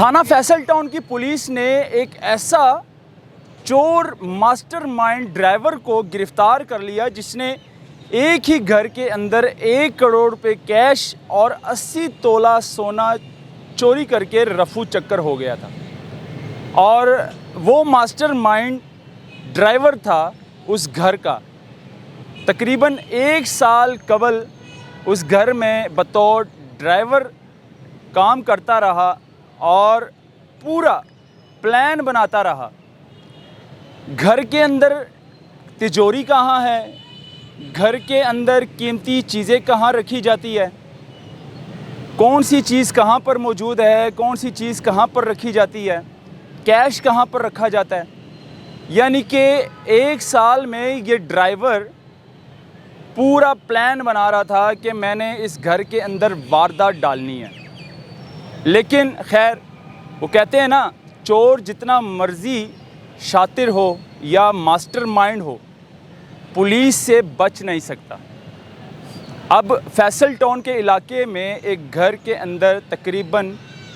थाना फैसल टाउन की पुलिस ने एक ऐसा चोर मास्टर माइंड ड्राइवर को गिरफ्तार कर लिया जिसने एक ही घर के अंदर 1 करोड़ रुपए कैश और 80 तोला सोना चोरी करके रफू चक्कर हो गया था। और वो मास्टर माइंड ड्राइवर था उस घर का। तकरीबन 1 साल कबल उस घर में बतौर ड्राइवर काम करता रहा और पूरा प्लान बनाता रहा। घर के अंदर तिजोरी कहाँ है, घर के अंदर कीमती चीज़ें कहाँ रखी जाती है, कौन सी चीज़ कहाँ पर मौजूद है, कौन सी चीज़ कहाँ पर रखी जाती है, कैश कहाँ पर रखा जाता है। यानी कि 1 साल में ये ड्राइवर पूरा प्लान बना रहा था कि मैंने इस घर के अंदर वारदात डालनी है। लेकिन खैर वो कहते हैं ना, चोर जितना मर्ज़ी शातिर हो या मास्टर माइंड हो, पुलिस से बच नहीं सकता। अब फैसल टाउन के इलाके में एक घर के अंदर तकरीबन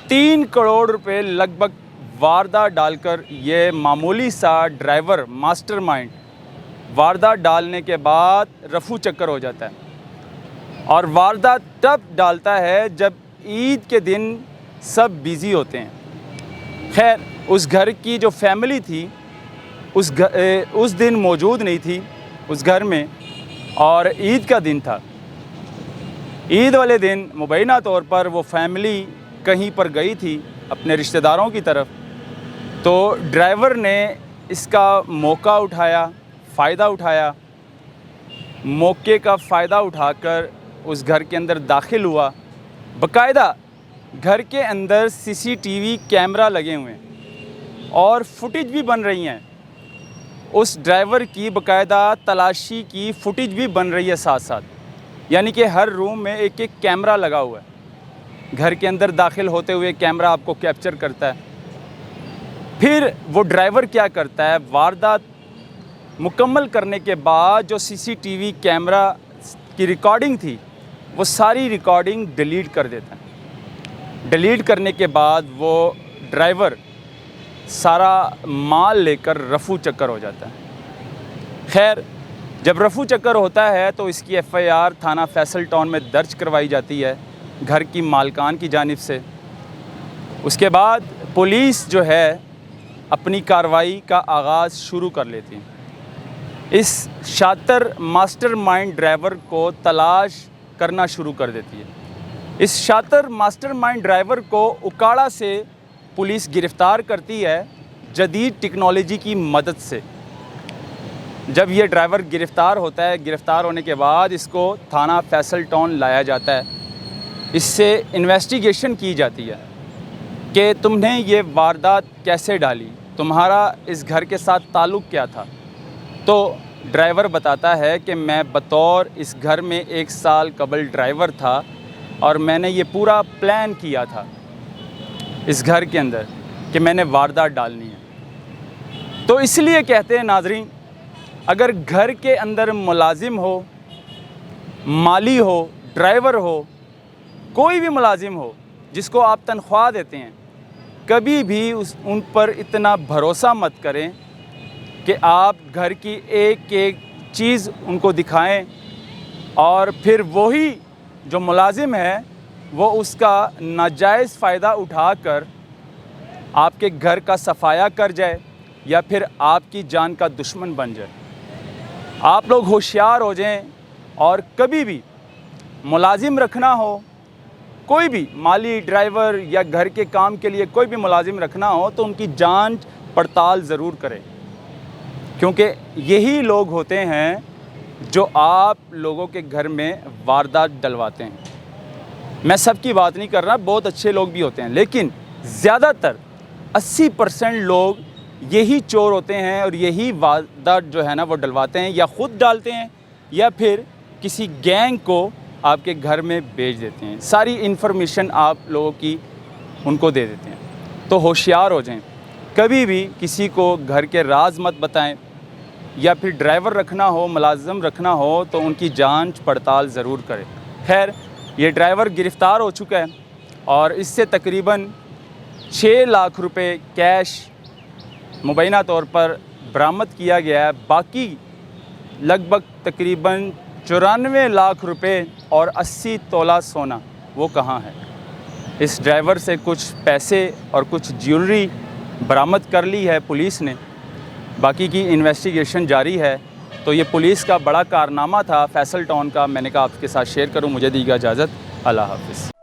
3 करोड़ रुपए लगभग वारदात डालकर ये मामूली सा ड्राइवर मास्टर माइंड वारदात डालने के बाद रफू चक्कर हो जाता है। और वारदात तब डालता है जब ईद के दिन सब बिज़ी होते हैं। खैर उस घर की जो फैमिली थी उस दिन मौजूद नहीं थी उस घर में, और ईद का दिन था। ईद वाले दिन मुबैना तौर पर वो फैमिली कहीं पर गई थी अपने रिश्तेदारों की तरफ। तो ड्राइवर ने इसका मौका उठाया, फ़ायदा उठाया। मौके का फ़ायदा उठाकर उस घर के अंदर दाखिल हुआ। बाकायदा घर के अंदर सीसीटीवी कैमरा लगे हुए हैं और फुटेज भी बन रही हैं। उस ड्राइवर की बाकायदा तलाशी की फुटेज भी बन रही है साथ साथ। यानी कि हर रूम में एक एक कैमरा लगा हुआ है। घर के अंदर दाखिल होते हुए कैमरा आपको कैप्चर करता है। फिर वो ड्राइवर क्या करता है, वारदात मुकम्मल करने के बाद जो सीसीटीवी कैमरा की रिकॉर्डिंग थी वो सारी रिकॉर्डिंग डिलीट कर देता है। डिलीट करने के बाद वो ड्राइवर सारा माल लेकर रफू चक्कर हो जाता है। खैर जब रफू चक्कर होता है तो इसकी एफआईआर थाना फैसल टाउन में दर्ज करवाई जाती है घर की मालकान की जानिब से। उसके बाद पुलिस जो है अपनी कार्रवाई का आगाज़ शुरू कर लेती है। इस शातिर मास्टर माइंड ड्राइवर को तलाश करना शुरू कर देती है। इस शातिर मास्टर माइंड ड्राइवर को उकाड़ा से पुलिस गिरफ़्तार करती है जदीद टेक्नोलॉजी की मदद से। जब ये ड्राइवर गिरफ़्तार होता है, गिरफ़्तार होने के बाद इसको थाना फैसल टाउन लाया जाता है। इससे इन्वेस्टिगेशन की जाती है कि तुमने ये वारदात कैसे डाली, तुम्हारा इस घर के साथ ताल्लुक़ क्या था। तो ड्राइवर बताता है कि मैं बतौर इस घर में 1 साल कबल ड्राइवर था और मैंने ये पूरा प्लान किया था इस घर के अंदर कि मैंने वारदात डालनी है। तो इसलिए कहते हैं नाज़रीन, अगर घर के अंदर मुलाजिम हो, माली हो, ड्राइवर हो, कोई भी मुलाजिम हो जिसको आप तनख्वाह देते हैं, कभी भी उन पर इतना भरोसा मत करें कि आप घर की एक एक चीज़ उनको दिखाएं और फिर वही जो मुलाजिम है वो उसका नाजायज़ फ़ायदा उठाकर आपके घर का सफाया कर जाए या फिर आपकी जान का दुश्मन बन जाए। आप लोग होशियार हो जाएं और कभी भी मुलाजिम रखना हो, कोई भी माली, ड्राइवर या घर के काम के लिए कोई भी मुलाजिम रखना हो तो उनकी जांच पड़ताल ज़रूर करें, क्योंकि यही लोग होते हैं जो आप लोगों के घर में वारदात डलवाते हैं। मैं सबकी बात नहीं कर रहा, बहुत अच्छे लोग भी होते हैं, लेकिन ज़्यादातर 80% लोग यही चोर होते हैं और यही वारदात जो है ना वो डलवाते हैं, या ख़ुद डालते हैं या फिर किसी गैंग को आपके घर में भेज देते हैं। सारी इन्फॉर्मेशन आप लोगों की उनको दे देते हैं। तो होशियार हो जाएं, कभी भी किसी को घर के राज मत बताएं, या फिर ड्राइवर रखना हो, मुलाजिम रखना हो तो उनकी जांच पड़ताल ज़रूर करें। खैर ये ड्राइवर गिरफ़्तार हो चुका है और इससे तकरीबन 6 लाख रुपए कैश मुबैना तौर पर बरामद किया गया है। बाकी लगभग तकरीबन 94 लाख रुपए और 80 तोला सोना वो कहाँ है। इस ड्राइवर से कुछ पैसे और कुछ ज्वेलरी बरामद कर ली है पुलिस ने, बाकी की इन्वेस्टिगेशन जारी है। तो ये पुलिस का बड़ा कारनामा था फैसल टाउन का, मैंने कहा आपके साथ शेयर करूं। मुझे दीजिए इजाज़त, अल्लाह हाफ़िज़।